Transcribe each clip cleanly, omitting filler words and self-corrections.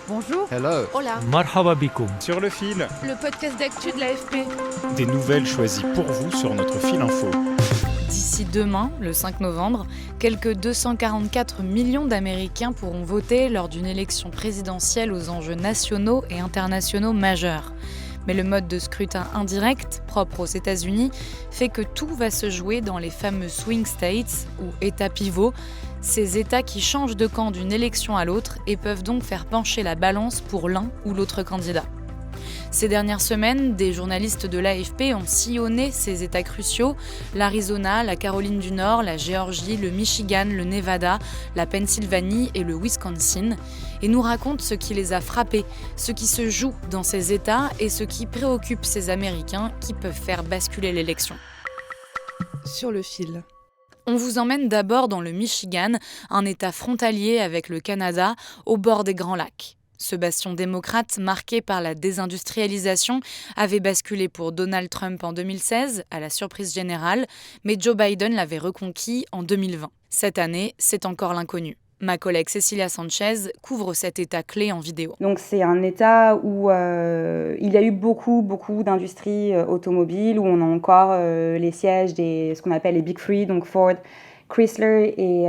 Bonjour. Hello. Hola. Marhaba bikoum. Sur le fil, Le podcast d'actu de l'AFP. des nouvelles choisies pour vous sur notre fil info. D'ici demain, le 5 novembre, quelques 244 millions d'Américains pourront voter lors d'une élection présidentielle aux enjeux nationaux et internationaux majeurs. Mais le mode de scrutin indirect, propre aux États-Unis, fait que tout va se jouer dans les fameux swing states, ou États pivots, ces États qui changent de camp d'une élection à l'autre et peuvent donc faire pencher la balance pour l'un ou l'autre candidat. Ces dernières semaines, des journalistes de l'AFP ont sillonné ces États cruciaux, l'Arizona, la Caroline du Nord, la Géorgie, le Michigan, le Nevada, la Pennsylvanie et le Wisconsin, et nous racontent ce qui les a frappés, ce qui se joue dans ces États et ce qui préoccupe ces Américains qui peuvent faire basculer l'élection. Sur le fil. On vous emmène d'abord dans le Michigan, un État frontalier avec le Canada, au bord des Grands Lacs. Ce bastion démocrate, marqué par la désindustrialisation, avait basculé pour Donald Trump en 2016, à la surprise générale, mais Joe Biden l'avait reconquis en 2020. Cette année, c'est encore l'inconnu. Ma collègue Cecilia Sanchez couvre cet État clé en vidéo. Donc c'est un État où il y a eu beaucoup d'industries automobiles, où on a encore les sièges des ce qu'on appelle les Big Three, donc Ford, Chrysler et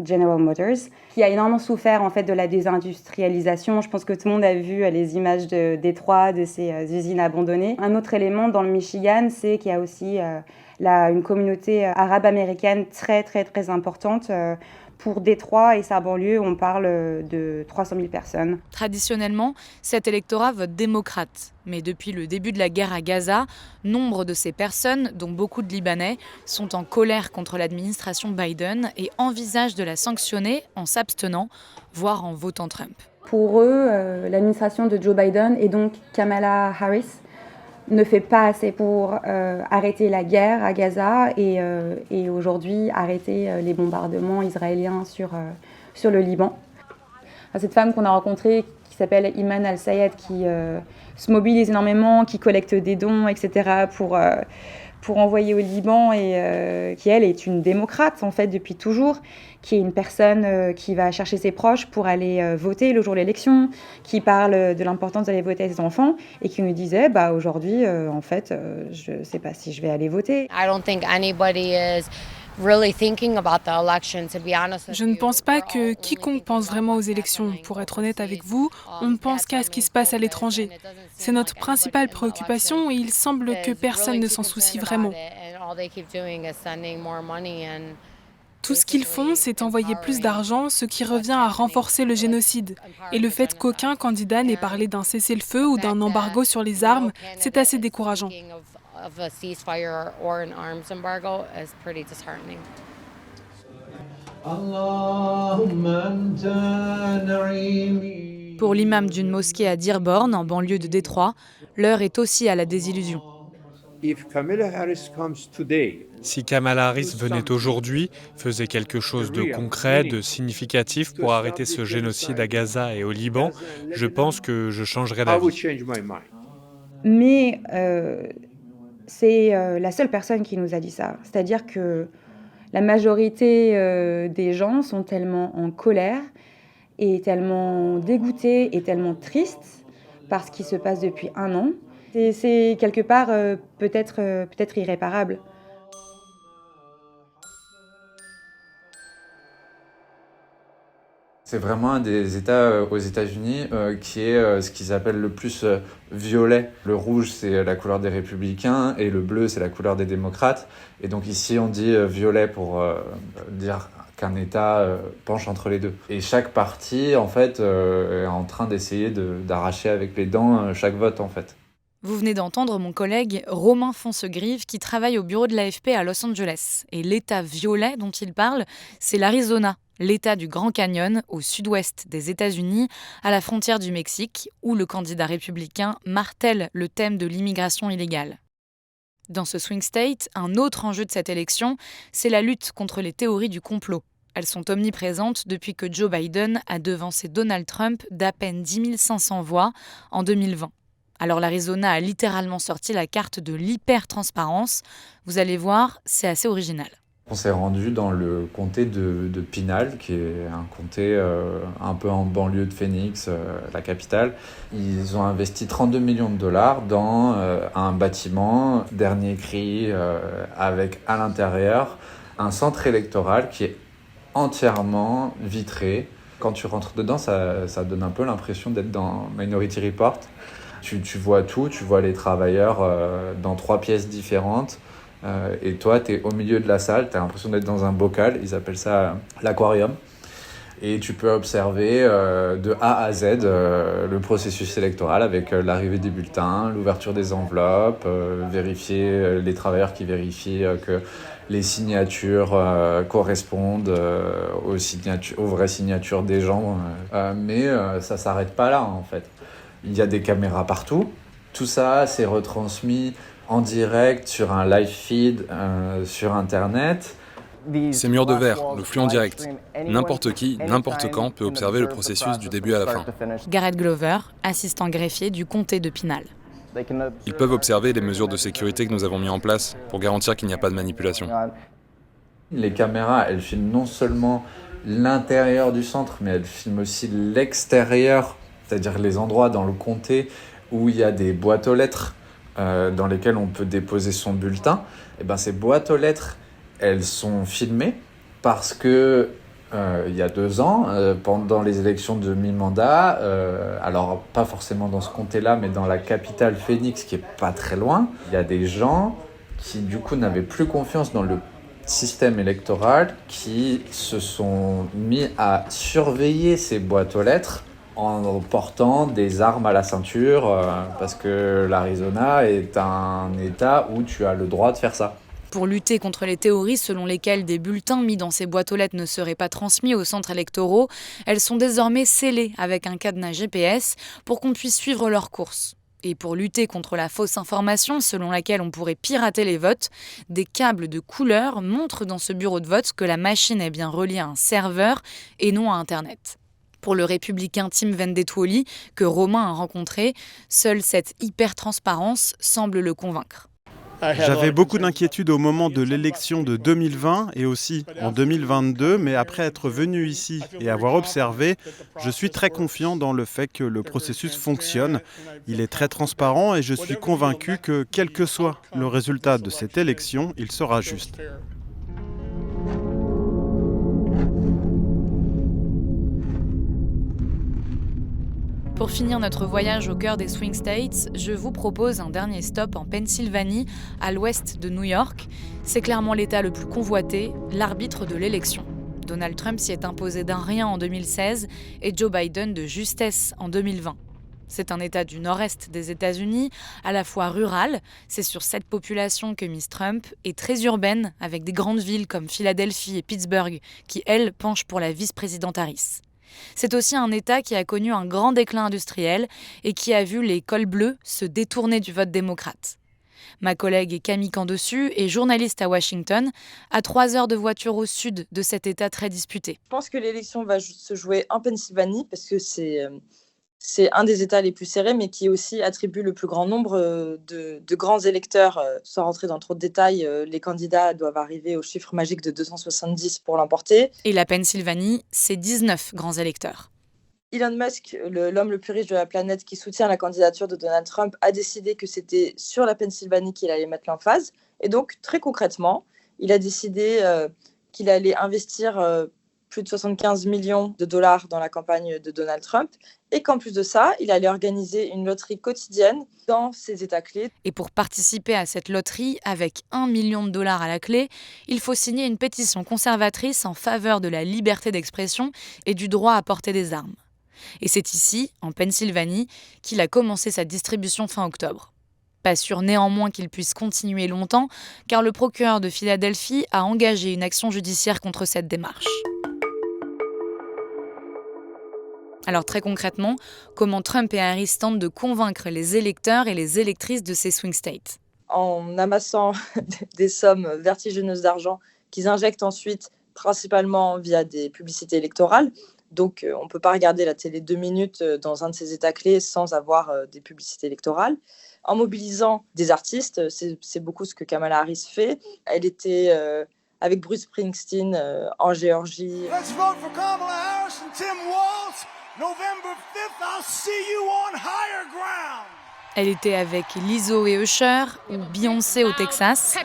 General Motors, qui a énormément souffert en fait de la désindustrialisation. Je pense que tout le monde a vu les images de Détroit, de ces usines abandonnées. Un autre élément dans le Michigan, c'est qu'il y a aussi une communauté arabe-américaine très importante. Pour Détroit et sa banlieue, on parle de 300 000 personnes. Traditionnellement, cet électorat vote démocrate. Mais depuis le début de la guerre à Gaza, nombre de ces personnes, dont beaucoup de Libanais, sont en colère contre l'administration Biden et envisagent de la sanctionner en s'abstenant, voire en votant Trump. Pour eux, l'administration de Joe Biden et donc Kamala Harris ne fait pas assez pour arrêter la guerre à Gaza et aujourd'hui arrêter les bombardements israéliens sur le Liban. Cette femme qu'on a rencontrée, qui s'appelle Iman Al-Sayed, qui se mobilise énormément, qui collecte des dons, etc. pour envoyer au Liban et qui, elle, est une démocrate, en fait, depuis toujours, qui est une personne qui va chercher ses proches pour aller voter le jour de l'élection, qui parle de l'importance d'aller voter avec ses enfants et qui nous disait, aujourd'hui, en fait, je ne sais pas si je vais aller voter. Je ne pense pas que quiconque pense vraiment aux élections. Pour être honnête avec vous, on ne pense qu'à ce qui se passe à l'étranger. C'est notre principale préoccupation et il semble que personne ne s'en soucie vraiment. Tout ce qu'ils font, c'est envoyer plus d'argent, ce qui revient à renforcer le génocide. Et le fait qu'aucun candidat n'ait parlé d'un cessez-le-feu ou d'un embargo sur les armes, c'est assez décourageant. Pour l'imam d'une mosquée à Dearborn, en banlieue de Détroit, l'heure est aussi à la désillusion. Si Kamala Harris venait aujourd'hui, faisait quelque chose de concret, de significatif pour arrêter ce génocide à Gaza et au Liban, je pense que je changerais d'avis. Mais c'est la seule personne qui nous a dit ça. C'est-à-dire que la majorité des gens sont tellement en colère et tellement dégoûtés et tellement tristes par ce qui se passe depuis un an. C'est quelque part peut-être irréparable. C'est vraiment un des États aux États-Unis qui est ce qu'ils appellent le plus violet. Le rouge, c'est la couleur des républicains et le bleu, c'est la couleur des démocrates. Et donc ici, on dit violet pour dire qu'un État penche entre les deux. Et chaque parti, en fait, est en train d'essayer d'arracher avec les dents chaque vote, en fait. Vous venez d'entendre mon collègue Romain Foncegrive qui travaille au bureau de l'AFP à Los Angeles. Et l'État violet dont il parle, c'est l'Arizona, l'État du Grand Canyon, au sud-ouest des États-Unis, à la frontière du Mexique, où le candidat républicain martèle le thème de l'immigration illégale. Dans ce swing state, un autre enjeu de cette élection, c'est la lutte contre les théories du complot. Elles sont omniprésentes depuis que Joe Biden a devancé Donald Trump d'à peine 10 500 voix en 2020. Alors l'Arizona a littéralement sorti la carte de l'hyper-transparence. Vous allez voir, c'est assez original. On s'est rendu dans le comté de Pinal, qui est un comté un peu en banlieue de Phoenix, la capitale. Ils ont investi 32 millions de dollars dans un bâtiment, dernier cri, avec à l'intérieur un centre électoral qui est entièrement vitré. Quand tu rentres dedans, ça donne un peu l'impression d'être dans Minority Report. Tu vois tout, tu vois les travailleurs dans 3 pièces différentes. Et toi, tu es au milieu de la salle, tu as l'impression d'être dans un bocal, ils appellent ça l'aquarium. Et tu peux observer de A à Z le processus électoral avec l'arrivée des bulletins, l'ouverture des enveloppes, vérifier les travailleurs qui vérifient que les signatures correspondent aux vraies signatures des gens. Mais ça ne s'arrête pas là, en fait. Il y a des caméras partout. Tout ça, c'est retransmis en direct sur un live feed sur Internet. Ces murs de verre, le flux en direct. N'importe qui, n'importe quand peut observer le processus du début à la fin. Garrett Glover, assistant greffier du comté de Pinal. Ils peuvent observer les mesures de sécurité que nous avons mises en place pour garantir qu'il n'y a pas de manipulation. Les caméras, elles filment non seulement l'intérieur du centre, mais elles filment aussi l'extérieur, c'est-à-dire les endroits dans le comté où il y a des boîtes aux lettres dans lesquelles on peut déposer son bulletin. Et ben, ces boîtes aux lettres, elles sont filmées parce que il y a 2 ans, pendant les élections de mi-mandat, alors pas forcément dans ce comté-là, mais dans la capitale Phoenix, qui est pas très loin, il y a des gens qui du coup n'avaient plus confiance dans le système électoral, qui se sont mis à surveiller ces boîtes aux lettres en portant des armes à la ceinture, parce que l'Arizona est un État où tu as le droit de faire ça. Pour lutter contre les théories selon lesquelles des bulletins mis dans ces boîtes aux lettres ne seraient pas transmis aux centres électoraux, elles sont désormais scellées avec un cadenas GPS pour qu'on puisse suivre leur course. Et pour lutter contre la fausse information selon laquelle on pourrait pirater les votes, des câbles de couleur montrent dans ce bureau de vote que la machine est bien reliée à un serveur et non à Internet. Pour le républicain Tim Vendetuoli, que Romain a rencontré, seule cette hyper-transparence semble le convaincre. J'avais beaucoup d'inquiétudes au moment de l'élection de 2020 et aussi en 2022, mais après être venu ici et avoir observé, je suis très confiant dans le fait que le processus fonctionne. Il est très transparent et je suis convaincu que, quel que soit le résultat de cette élection, il sera juste. Pour finir notre voyage au cœur des Swing States, je vous propose un dernier stop en Pennsylvanie, à l'ouest de New York. C'est clairement l'État le plus convoité, l'arbitre de l'élection. Donald Trump s'y est imposé d'un rien en 2016 et Joe Biden de justesse en 2020. C'est un État du nord-est des États-Unis, à la fois rural, c'est sur cette population que mise Trump, et très urbaine, avec des grandes villes comme Philadelphie et Pittsburgh, qui, elles, penchent pour la vice-présidente Harris. C'est aussi un État qui a connu un grand déclin industriel et qui a vu les cols bleus se détourner du vote démocrate. Ma collègue Camille Candessus est journaliste à Washington, à 3 heures de voiture au sud de cet État très disputé. Je pense que l'élection va se jouer en Pennsylvanie parce que c'est un des États les plus serrés, mais qui aussi attribue le plus grand nombre de grands électeurs. Sans rentrer dans trop de détails, les candidats doivent arriver au chiffre magique de 270 pour l'emporter. Et la Pennsylvanie, c'est 19 grands électeurs. Elon Musk, l'homme le plus riche de la planète qui soutient la candidature de Donald Trump, a décidé que c'était sur la Pennsylvanie qu'il allait mettre l'emphase. Et donc, très concrètement, il a décidé qu'il allait investir plus de 75 millions de dollars dans la campagne de Donald Trump et qu'en plus de ça, il allait organiser une loterie quotidienne dans ces États clés. Et pour participer à cette loterie, avec 1 million de dollars à la clé, il faut signer une pétition conservatrice en faveur de la liberté d'expression et du droit à porter des armes. Et c'est ici, en Pennsylvanie, qu'il a commencé sa distribution fin octobre. Pas sûr néanmoins qu'il puisse continuer longtemps, car le procureur de Philadelphie a engagé une action judiciaire contre cette démarche. Alors très concrètement, comment Trump et Harris tentent de convaincre les électeurs et les électrices de ces swing states ? En amassant des sommes vertigineuses d'argent qu'ils injectent ensuite principalement via des publicités électorales. Donc on ne peut pas regarder la télé 2 minutes dans un de ces États clés sans avoir des publicités électorales. En mobilisant des artistes, c'est beaucoup ce que Kamala Harris fait. Elle était avec Bruce Springsteen en Géorgie. Let's vote for Kamala Harris and Tim Walz. November 5th, I'll see you on higher ground. Elle était avec Lizzo et Usher ou Beyoncé au Texas.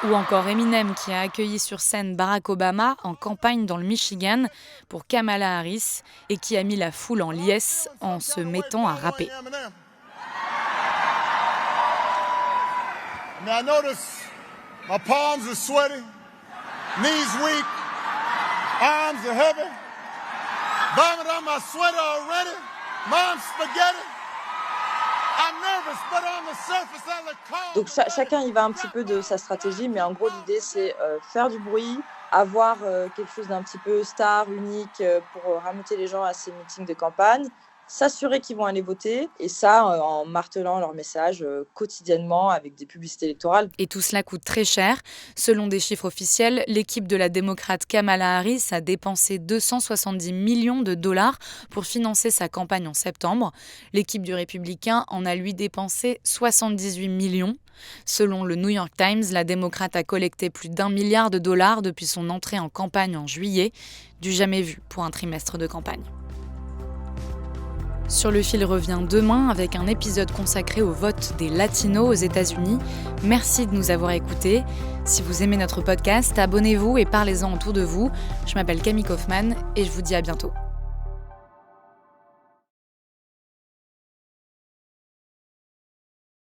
Ou encore Eminem qui a accueilli sur scène Barack Obama en campagne dans le Michigan pour Kamala Harris et qui a mis la foule en liesse en se mettant à rapper. Now notice my palms are sweaty, knees weak, arms are heavy, vomit on my sweater already, mom's spaghetti. I'm nervous, but on the surface I look calm. Donc chacun y va un petit peu de sa stratégie, mais en gros l'idée c'est faire du bruit, avoir quelque chose d'un petit peu star, unique pour rameuter les gens à ces meetings de campagne, s'assurer qu'ils vont aller voter, et ça en martelant leur message quotidiennement avec des publicités électorales. Et tout cela coûte très cher. Selon des chiffres officiels, l'équipe de la démocrate Kamala Harris a dépensé 270 millions de dollars pour financer sa campagne en septembre. L'équipe du républicain en a lui dépensé 78 millions. Selon le New York Times, la démocrate a collecté plus d'1 milliard de dollars depuis son entrée en campagne en juillet, du jamais vu pour un trimestre de campagne. Sur le fil revient demain avec un épisode consacré au vote des Latinos aux États-Unis. Merci de nous avoir écoutés. Si vous aimez notre podcast, abonnez-vous et parlez-en autour de vous. Je m'appelle Camille Kaufmann et je vous dis à bientôt.